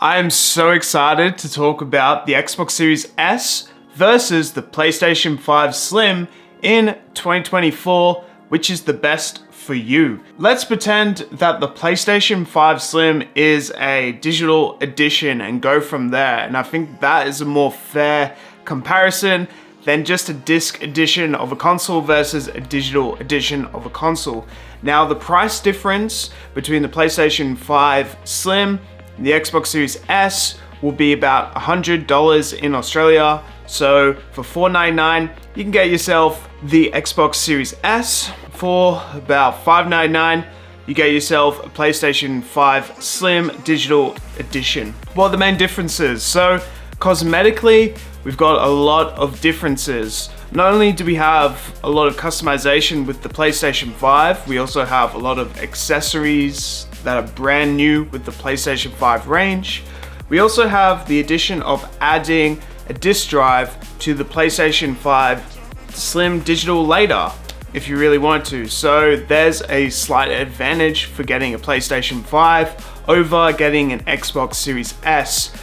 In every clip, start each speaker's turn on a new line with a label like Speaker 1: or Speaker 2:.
Speaker 1: I am so excited to talk about the Xbox Series S versus the PlayStation 5 Slim in 2024, which is the best for you. Let's pretend that the PlayStation 5 Slim is a digital edition and go from there. And I think that is a more fair comparison than just a disc edition of a console versus a digital edition of a console. Now, the price difference between the PlayStation 5 Slim and the Xbox Series S will be about $100 in Australia. So for $499, you can get yourself the Xbox Series S. For about $599, you get yourself a PlayStation 5 Slim Digital Edition. What are the main differences? So cosmetically, we've got a lot of differences. Not only do we have a lot of customization with the PlayStation 5, we also have a lot of accessories that are brand new with the PlayStation 5 range. We also have the addition of adding a disc drive to the PlayStation 5 Slim Digital later, if you really want to. So there's a slight advantage for getting a PlayStation 5 over getting an Xbox Series S.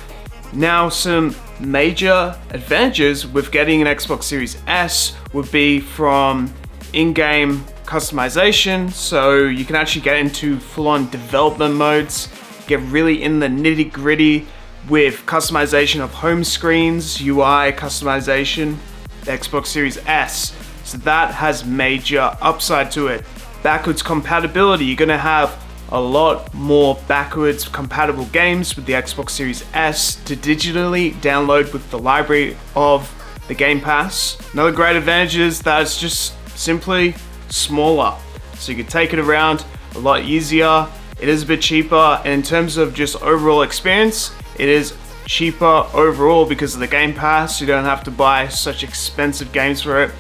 Speaker 1: Now, some major advantages with getting an Xbox Series S would be from in-game customization, so you can actually get into full-on development modes, get really in the nitty-gritty with customization of home screens, UI customization, the Xbox Series S. So that has major upside to it. Backwards compatibility, you're gonna have a lot more backwards compatible games with the Xbox Series S to digitally download with the library of the Game Pass. Another great advantage is that it's just simply smaller, so you can take it around a lot easier. It is a bit cheaper, and in terms of just overall experience, it is cheaper overall because of the Game Pass. You don't have to buy such expensive games for it.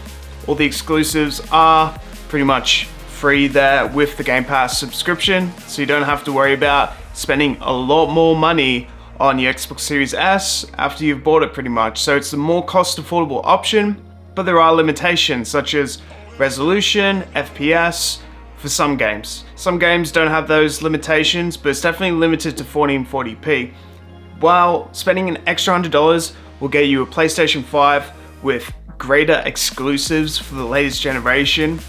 Speaker 1: All the exclusives are pretty much free there with the Game Pass subscription, so you don't have to worry about spending a lot more money on your Xbox Series S after you've bought it pretty much. So it's the more cost affordable option, but there are limitations such as resolution, FPS for some games. Some games don't have those limitations, but it's definitely limited to 1440p. While spending an extra $100 will get you a PlayStation 5 with greater exclusives for the latest generation.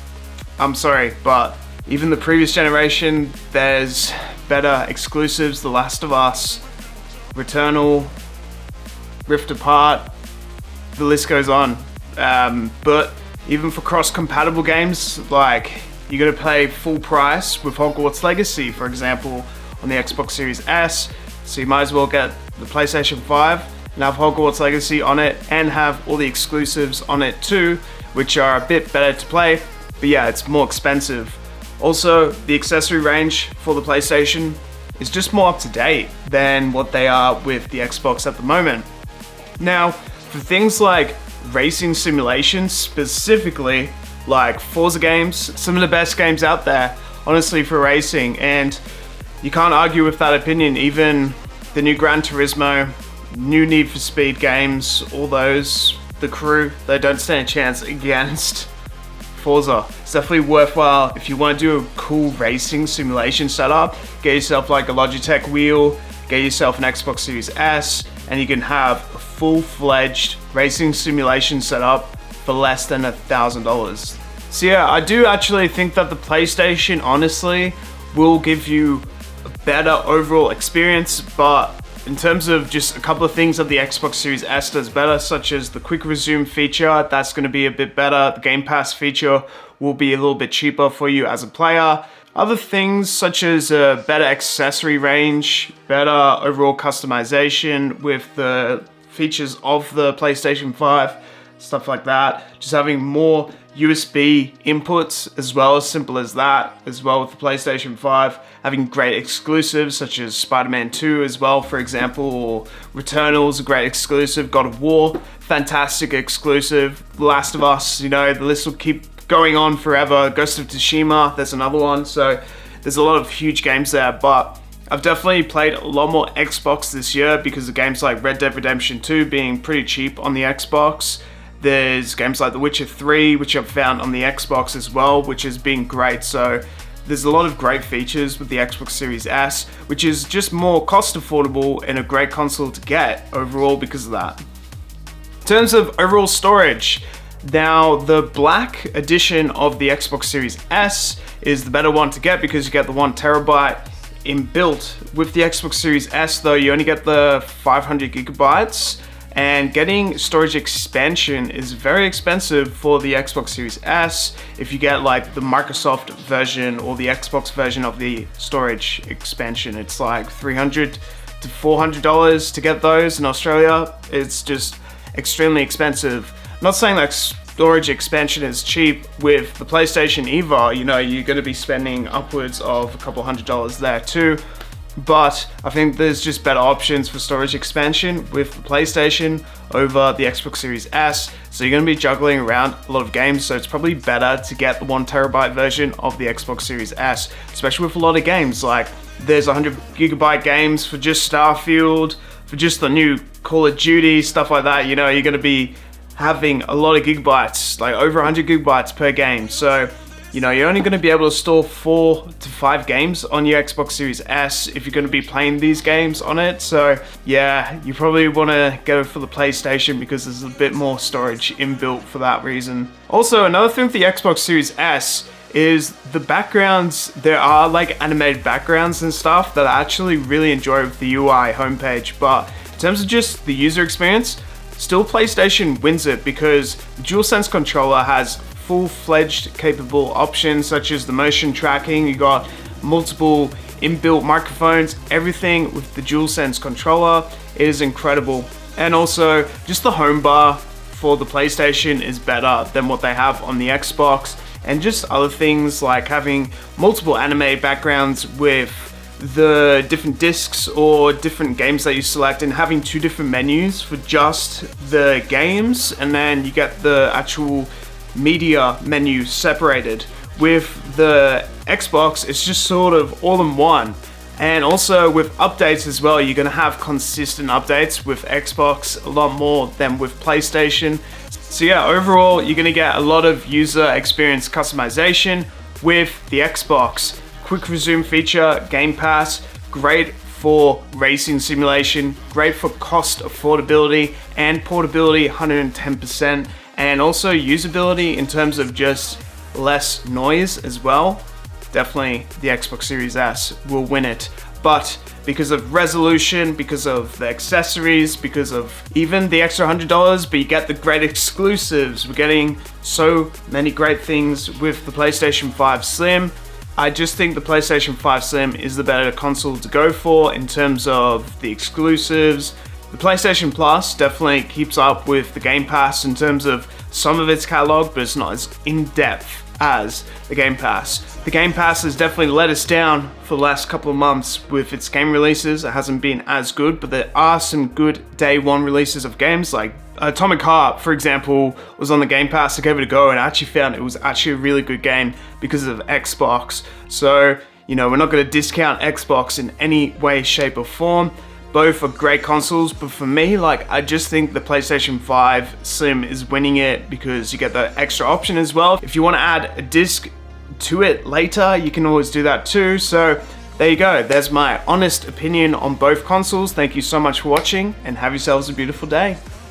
Speaker 1: I'm sorry, but even the previous generation, there's better exclusives. The Last of Us, Returnal, Rift Apart, the list goes on. But even for cross-compatible games, like you're gonna pay full price with Hogwarts Legacy, for example, on the Xbox Series S. So you might as well get the PlayStation 5 and have Hogwarts Legacy on it and have all the exclusives on it too, which are a bit better to play. But yeah, it's more expensive. Also, the accessory range for the PlayStation is just more up to date than what they are with the Xbox at the moment. Now, for things like racing simulations, specifically like Forza games, some of the best games out there, honestly, for racing, and you can't argue with that opinion. Even the new Gran Turismo, new Need for Speed games, all those, the Crew, they don't stand a chance against Forza. It's definitely worthwhile if you want to do a cool racing simulation setup. Get yourself like a Logitech wheel, get yourself an Xbox Series S, and you can have a full-fledged racing simulation setup for less than $1,000. So yeah, I do actually think that the PlayStation, honestly, will give you a better overall experience, but in terms of just a couple of things that the Xbox Series S does better, such as the quick resume feature, that's going to be a bit better. The Game Pass feature will be a little bit cheaper for you as a player. Other things such as a better accessory range, better overall customization with the features of the PlayStation 5, stuff like that. Just having more USB inputs as well, as simple as that, as well with the PlayStation 5. Having great exclusives such as Spider-Man 2 as well, for example, or Returnal's a great exclusive. God of War, fantastic exclusive. The Last of Us, you know, the list will keep going on forever. Ghost of Tsushima, there's another one. So there's a lot of huge games there, but I've definitely played a lot more Xbox this year because of games like Red Dead Redemption 2 being pretty cheap on the Xbox. There's games like The Witcher 3, which I've found on the Xbox as well, which has been great. So there's a lot of great features with the Xbox Series S, which is just more cost affordable and a great console to get overall because of that. In terms of overall storage, now the black edition of the Xbox Series S is the better one to get because you get the 1 terabyte inbuilt. With the Xbox Series S though, you only get the 500 gigabytes, and getting storage expansion is very expensive for the Xbox Series S. If you get like the Microsoft version or the Xbox version of the storage expansion, it's like $300 to $400 to get those in Australia. It's just extremely expensive. I'm not saying that storage expansion is cheap. With the PlayStation Evo, you know, you're going to be spending upwards of a couple $100s there too. But I think there's just better options for storage expansion with the PlayStation over the Xbox Series S. So you're going to be juggling around a lot of games, so it's probably better to get the 1 terabyte version of the Xbox Series S, especially with a lot of games. Like there's 100 gigabyte games for just Starfield, for just the new Call of Duty, stuff like that. You know, you're going to be having a lot of gigabytes, like over 100 gigabytes per game. So you know, you're only going to be able to store 4 to 5 games on your Xbox Series S if you're going to be playing these games on it. So yeah, you probably want to go for the PlayStation because there's a bit more storage inbuilt for that reason. Also, another thing with the Xbox Series S is the backgrounds. There are like animated backgrounds and stuff that I actually really enjoy with the UI homepage, but in terms of just the user experience, still PlayStation wins it because the DualSense controller has full-fledged capable options such as the motion tracking. You got multiple inbuilt microphones, everything with the DualSense controller. It is incredible. And also just the home bar for the PlayStation is better than what they have on the Xbox, and just other things like having multiple animated backgrounds with the different discs or different games that you select, and having 2 different menus for just the games, and then you get the actual media menu separated. With the Xbox, it's just sort of all in one. And also with updates as well, you're going to have consistent updates with Xbox a lot more than with PlayStation. So yeah, overall you're going to get a lot of user experience customization with the Xbox. Quick resume feature, Game Pass, great for racing simulation, great for cost affordability and portability 110%. And also usability in terms of just less noise as well. Definitely the Xbox Series S will win it. But because of resolution, because of the accessories, because of even the extra $100, but you get the great exclusives. We're getting so many great things with the PlayStation 5 Slim. I just think the PlayStation 5 Slim is the better console to go for in terms of the exclusives. The PlayStation Plus definitely keeps up with the Game Pass in terms of some of its catalog, but it's not as in-depth as the Game Pass. The Game Pass has definitely let us down for the last couple of months with its game releases. It hasn't been as good, but there are some good day one releases of games, like Atomic Heart, for example, was on the Game Pass. I gave it a go and I actually found it was actually a really good game because of Xbox. So, you know, we're not going to discount Xbox in any way, shape or form. Both are great consoles, but for me, like, I just think the PlayStation 5 Slim is winning it because you get the extra option as well. If you want to add a disc to it later, you can always do that too. So there you go. There's my honest opinion on both consoles. Thank you so much for watching and have yourselves a beautiful day.